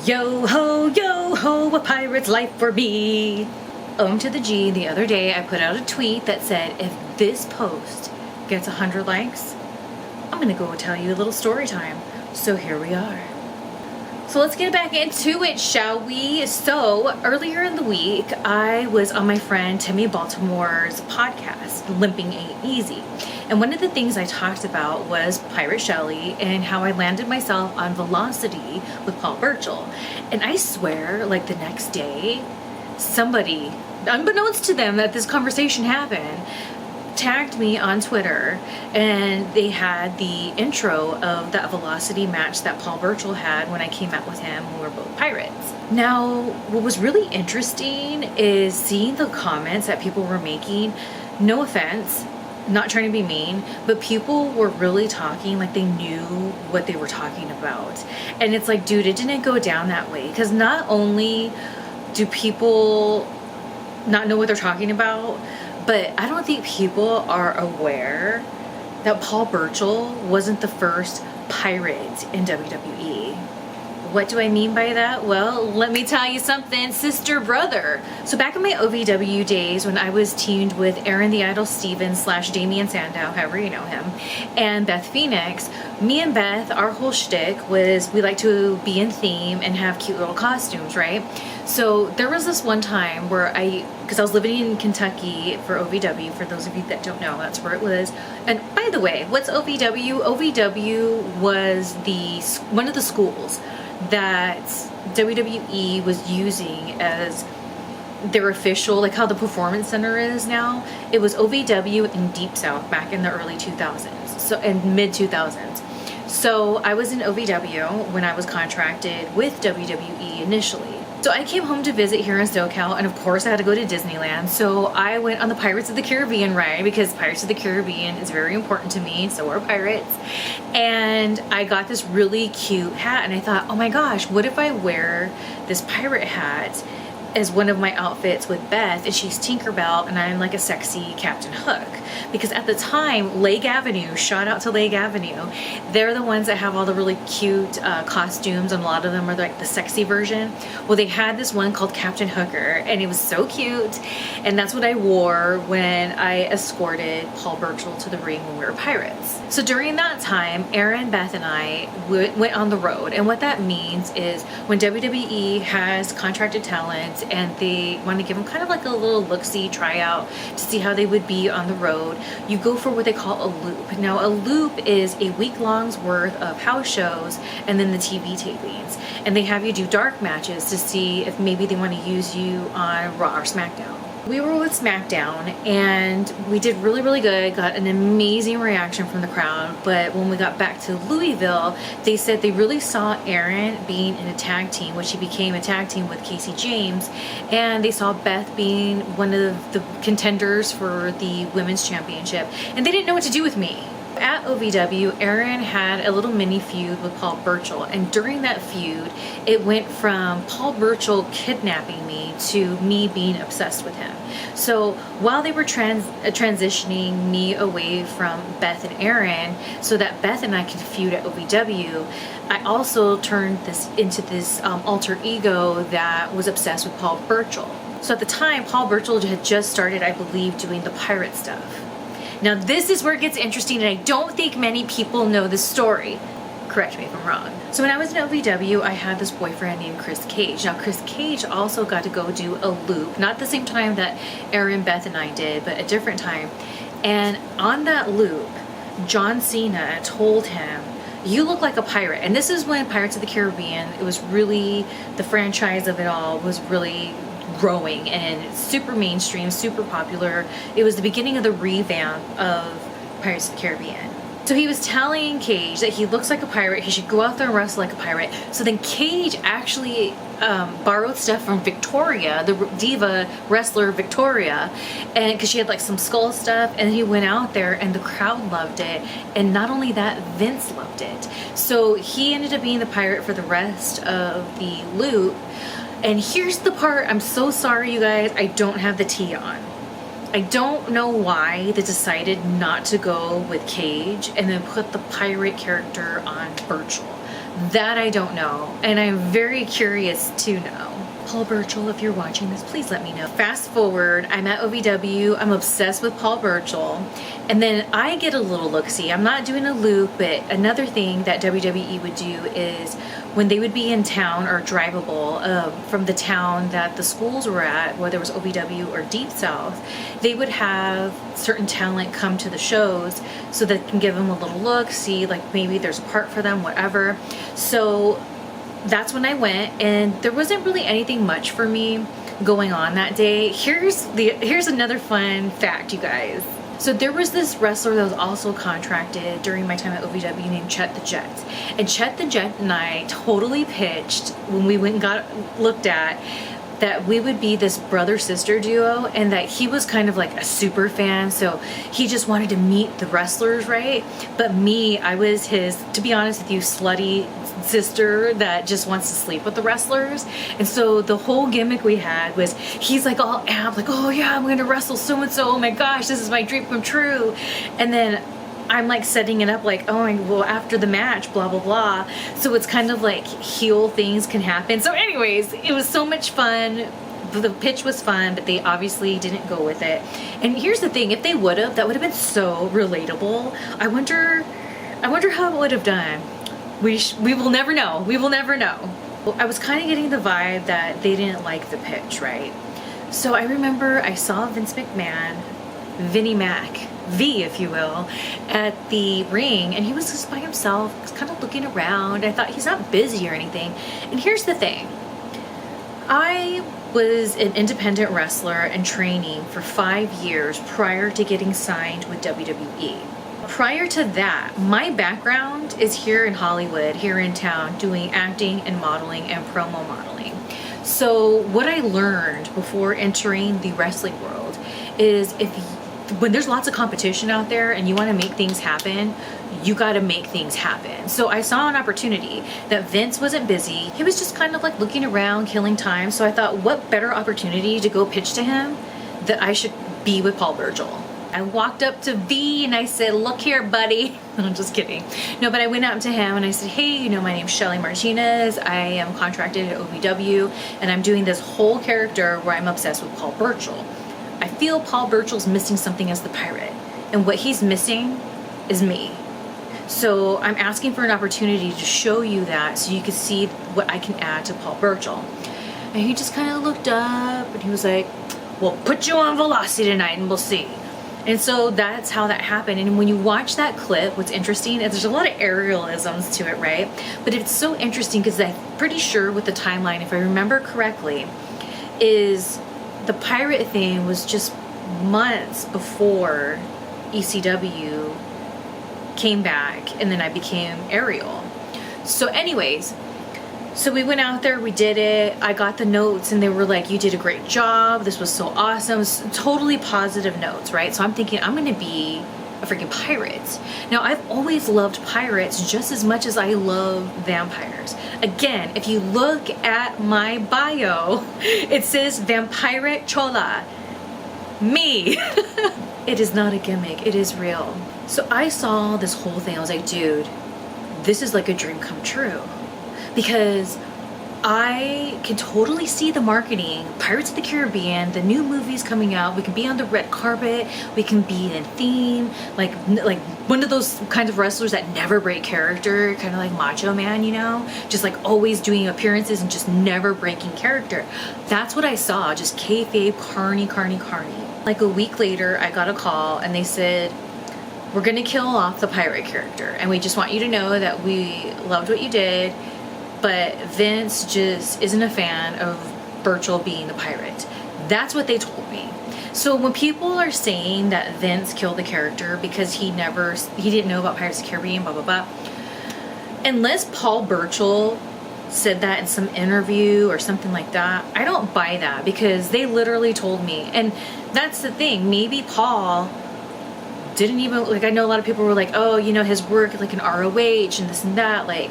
Yo ho, a pirate's life for me. To the G, the other day I put out a tweet that said, if this post gets 100 likes, I'm gonna go tell you a little story time. So here we are. So let's get back into it, shall we? So earlier in the week, I was on my friend Timmy Baltimore's podcast, Limping Ain't Easy. And one of the things I talked about was Pirate Shelly and how I landed myself on Velocity with Paul Burchill. And I swear, like the next day, somebody, unbeknownst to them that this conversation happened, tagged me on Twitter, and they had the intro of that Velocity match that Paul Burchill had when I came out with him when we were both pirates. Now, what was really interesting is seeing the comments that people were making. No offense, not trying to be mean, but people were really talking like they knew what they were talking about. And it's like, dude, it didn't go down that way. Because not only do people not know what they're talking about, but I don't think people are aware that Paul Burchill wasn't the first pirate in WWE. What do I mean by that? Well, let me tell you something, sister brother. So back in my OVW days when I was teamed with Aaron the Idol Stevens / Damian Sandow, however you know him, and Beth Phoenix, me and Beth, our whole shtick was we like to be in theme and have cute little costumes, right? So there was this one time where because I was living in Kentucky for OVW, for those of you that don't know, that's where it was. And by the way, what's OVW? OVW was one of the schools that WWE was using as their official, like how the Performance Center is now. It was OVW in Deep South back in the early 2000s, so in mid 2000s. So I was in OVW when I was contracted with WWE initially. So I came home to visit here in SoCal, and of course I had to go to Disneyland. So I went on the Pirates of the Caribbean ride because Pirates of the Caribbean is very important to me, so are pirates. And I got this really cute hat, and I thought, oh my gosh, what if I wear this pirate hat as one of my outfits with Beth, and she's Tinkerbell and I'm like a sexy Captain Hook. Because at the time, Lake Avenue, shout out to Lake Avenue, they're the ones that have all the really cute costumes, and a lot of them are like the sexy version. Well, they had this one called Captain Hooker, and it was so cute, and that's what I wore when I escorted Paul Burchill to the ring when we were pirates. So during that time, Aaron, Beth, and I went on the road, and what that means is when WWE has contracted talent and they want to give them kind of like a little look-see tryout to see how they would be on the road, you go for what they call a loop. Now, a loop is a week-long's worth of house shows and then the TV tapings, and they have you do dark matches to see if maybe they want to use you on Raw or SmackDown. We were with SmackDown, and we did really, really good, got an amazing reaction from the crowd, but when we got back to Louisville, they said they really saw Aaron being in a tag team, which he became a tag team with Casey James, and they saw Beth being one of the contenders for the Women's Championship, and they didn't know what to do with me. At OVW, Aaron had a little mini feud with Paul Burchill, and during that feud, it went from Paul Burchill kidnapping me to me being obsessed with him. So while they were transitioning me away from Beth and Aaron so that Beth and I could feud at OVW, I also turned this into this alter ego that was obsessed with Paul Burchill. So at the time, Paul Burchill had just started, I believe, doing the pirate stuff. Now this is where it gets interesting, and I don't think many people know this story. Correct me if I'm wrong. So when I was in OVW, I had this boyfriend named Chris Cage. Now Chris Cage also got to go do a loop, not the same time that Aaron, Beth, and I did, but a different time. And on that loop, John Cena told him, "You look like a pirate." And this is when Pirates of the Caribbean, it was really, the franchise of it all was really growing and super mainstream, super popular. It was the beginning of the revamp of Pirates of the Caribbean. So he was telling Cage that he looks like a pirate, he should go out there and wrestle like a pirate. So then Cage actually borrowed stuff from Victoria, the diva wrestler Victoria, and because she had like some skull stuff, and he went out there and the crowd loved it, and not only that, Vince loved it. So he ended up being the pirate for the rest of the loop. And here's the part, I'm so sorry you guys, I don't have the tea on. I don't know why they decided not to go with Cage and then put the pirate character on Burchill. That I don't know, and I'm very curious to know. Paul Burchill, if you're watching this, please let me know. Fast forward, I'm at OVW, I'm obsessed with Paul Burchill, and then I get a little look-see. I'm not doing a loop, but another thing that WWE would do is when they would be in town or drivable from the town that the schools were at, whether it was OVW or Deep South, they would have certain talent come to the shows so that can give them a little look, see like maybe there's a part for them, whatever. So that's when I went, and there wasn't really anything much for me going on that day. Here's another fun fact, you guys. So there was this wrestler that was also contracted during my time at OVW named Chet the Jet. And Chet the Jet and I totally pitched when we went and got looked at that we would be this brother-sister duo, and that he was kind of like a super fan, so he just wanted to meet the wrestlers, right? But me, I was his, to be honest with you, slutty sister that just wants to sleep with the wrestlers. And so the whole gimmick we had was he's like all amped, like, oh yeah, I'm gonna wrestle so and so, oh my gosh, this is my dream come true. And then I'm like setting it up like, oh, well, after the match, blah, blah, blah. So it's kind of like heel things can happen. So anyways, it was so much fun. The pitch was fun, but they obviously didn't go with it. And here's the thing, if they would have, that would have been so relatable. I wonder how it would have done. We will never know. We will never know. I was kind of getting the vibe that they didn't like the pitch, right? So I remember I saw Vince McMahon, Vinnie Mac, V, if you will, at the ring, and he was just by himself, kind of looking around. I thought he's not busy or anything. And here's the thing. I was an independent wrestler and training for 5 years prior to getting signed with WWE. Prior to that, my background is here in Hollywood, here in town, doing acting and modeling and promo modeling. So what I learned before entering the wrestling world is when there's lots of competition out there and you want to make things happen, you got to make things happen. So I saw an opportunity that Vince wasn't busy. He was just kind of like looking around, killing time. So I thought, what better opportunity to go pitch to him that I should be with Paul Burchill. I walked up to V and I said, look here, buddy. I'm just kidding. No, but I went up to him and I said, hey, my name's Shelly Martinez. I am contracted at OVW and I'm doing this whole character where I'm obsessed with Paul Burchill. I feel Paul Burchill's missing something as the pirate, and what he's missing is me. So I'm asking for an opportunity to show you that so you can see what I can add to Paul Burchill. And he just kind of looked up and he was like, well, put you on Velocity tonight and we'll see. And so that's how that happened. And when you watch that clip, what's interesting is there's a lot of aerialisms to it, right? But it's so interesting because I'm pretty sure with the timeline, if I remember correctly, is the pirate thing was just months before ECW came back, and then I became Ariel. So anyways, so we went out there, we did it, I got the notes and they were like, you did a great job, this was so awesome, totally positive notes, right? So I'm thinking I'm gonna be a freaking pirate. Now I've always loved pirates just as much as I love vampires. Again, if you look at my bio, it says Vampire Chola. Me. It is not a gimmick, it is real. So I saw this whole thing, I was like, dude, this is like a dream come true. Because I can totally see the marketing, Pirates of the Caribbean, the new movies coming out, we can be on the red carpet, we can be in theme, like one of those kinds of wrestlers that never break character, kind of like Macho Man, just like always doing appearances and just never breaking character. That's what I saw, just kayfabe, carny. Like a week later, I got a call and they said, we're gonna kill off the pirate character and we just want you to know that we loved what you did, but Vince just isn't a fan of Burchill being the pirate. That's what they told me. So when people are saying that Vince killed the character because he didn't know about Pirates of the Caribbean, blah, blah, blah, unless Paul Burchill said that in some interview or something like that, I don't buy that because they literally told me. And that's the thing, maybe Paul didn't even, like, I know a lot of people were like, oh, his work like in ROH and this and that, like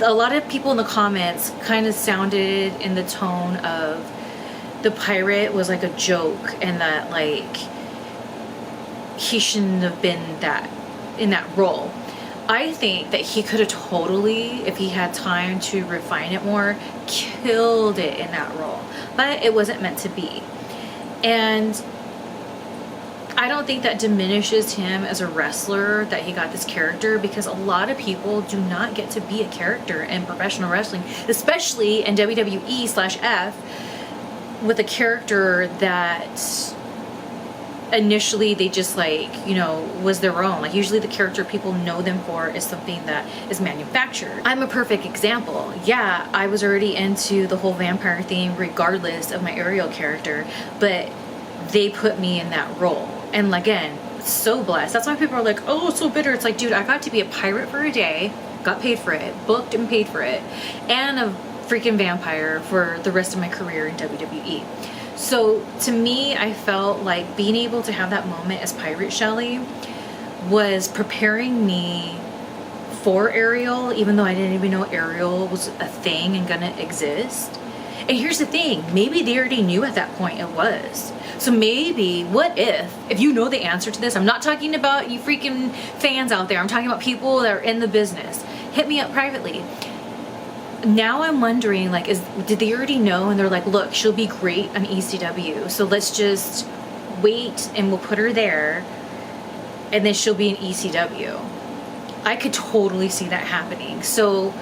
a lot of people in the comments kind of sounded in the tone of the pirate was like a joke and that like he shouldn't have been in that role. I think that he could have totally, if he had time to refine it more, killed it in that role. But it wasn't meant to be. And I don't think that diminishes him as a wrestler that he got this character, because a lot of people do not get to be a character in professional wrestling, especially in WWE/F, with a character that initially they just like, you know, was their own. Like usually the character people know them for is something that is manufactured. I'm a perfect example. Yeah, I was already into the whole vampire thing regardless of my Ariel character, but they put me in that role. And again, so blessed. That's why people are like, oh, so bitter. It's like, dude, I got to be a pirate for a day, got paid for it, booked and paid for it, and a freaking vampire for the rest of my career in WWE. So to me, I felt like being able to have that moment as Pirate Shelly was preparing me for Ariel, even though I didn't even know Ariel was a thing and gonna exist. And here's the thing, maybe they already knew at that point it was. So maybe, what if you know the answer to this, I'm not talking about you freaking fans out there, I'm talking about people that are in the business. Hit me up privately. Now I'm wondering, like, did they already know? And they're like, look, she'll be great on ECW, so let's just wait and we'll put her there, and then she'll be in ECW. I could totally see that happening. So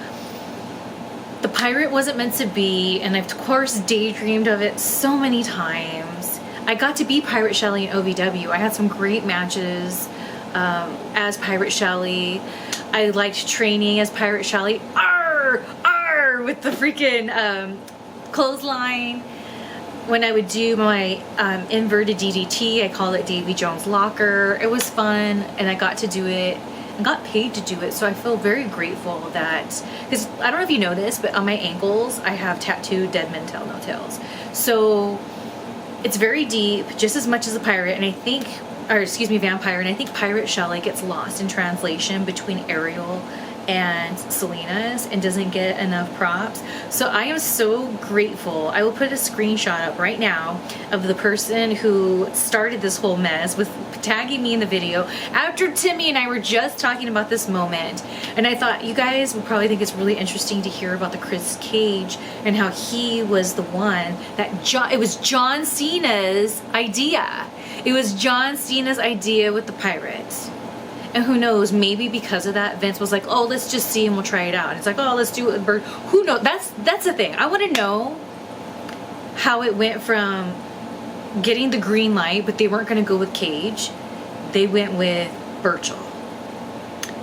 the pirate wasn't meant to be, and I've of course daydreamed of it so many times. I got to be Pirate Shelly in OVW. I had some great matches as Pirate Shelly. I liked training as Pirate Shelly. Arr! Arr! With the freaking clothesline. When I would do my inverted DDT, I call it Davy Jones Locker. It was fun, and I got to do it and got paid to do it. So I feel very grateful that, because I don't know if you know this, but on my ankles, I have tattooed Dead Men Tell No Tales. So it's very deep, just as much as a pirate, and I think, or excuse me, vampire, and I think Pirate Shelly gets lost in translation between Ariel and Selena's and doesn't get enough props. So I am so grateful. I will put a screenshot up right now of the person who started this whole mess with tagging me in the video after Timmy and I were just talking about this moment. And I thought you guys would probably think it's really interesting to hear about the Chris Cage and how he was the one that it was John Cena's idea. It was John Cena's idea with the pirates. And who knows, maybe because of that, Vince was like, oh, let's just see and we'll try it out. And it's like, oh, let's do it with Bird. Who knows? That's the thing. I want to know how it went from getting the green light, but they weren't going to go with Cage. They went with Burchill.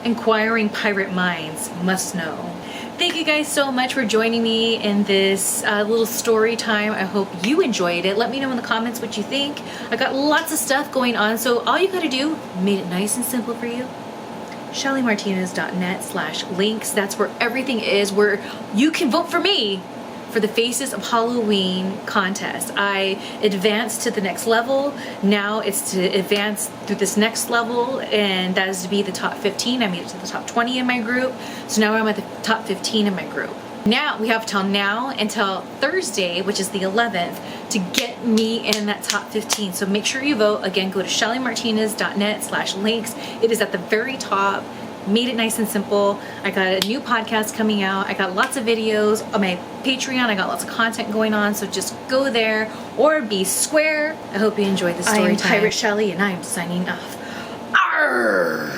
Inquiring pirate minds must know. Thank you guys so much for joining me in this little story time. I hope you enjoyed it. Let me know in the comments what you think. I got lots of stuff going on, so all you gotta do, made it nice and simple for you. ShellyMartinez.net/links. That's where everything is, where you can vote for me for the Faces of Halloween contest. I advanced to the next level. Now it's to advance through this next level, and that is to be the top 15. I made it to the top 20 in my group. So now I'm at the top 15 in my group. Now we have till now until Thursday, which is the 11th, to get me in that top 15. So make sure you vote. Again, go to ShellyMartinez.net/links. It is at the very top. Made it nice and simple. I got a new podcast coming out. I got lots of videos on my Patreon. I got lots of content going on, so just go there or be square. I hope you enjoyed the story time. I am Pirate Shelly, and I am signing off. Arr!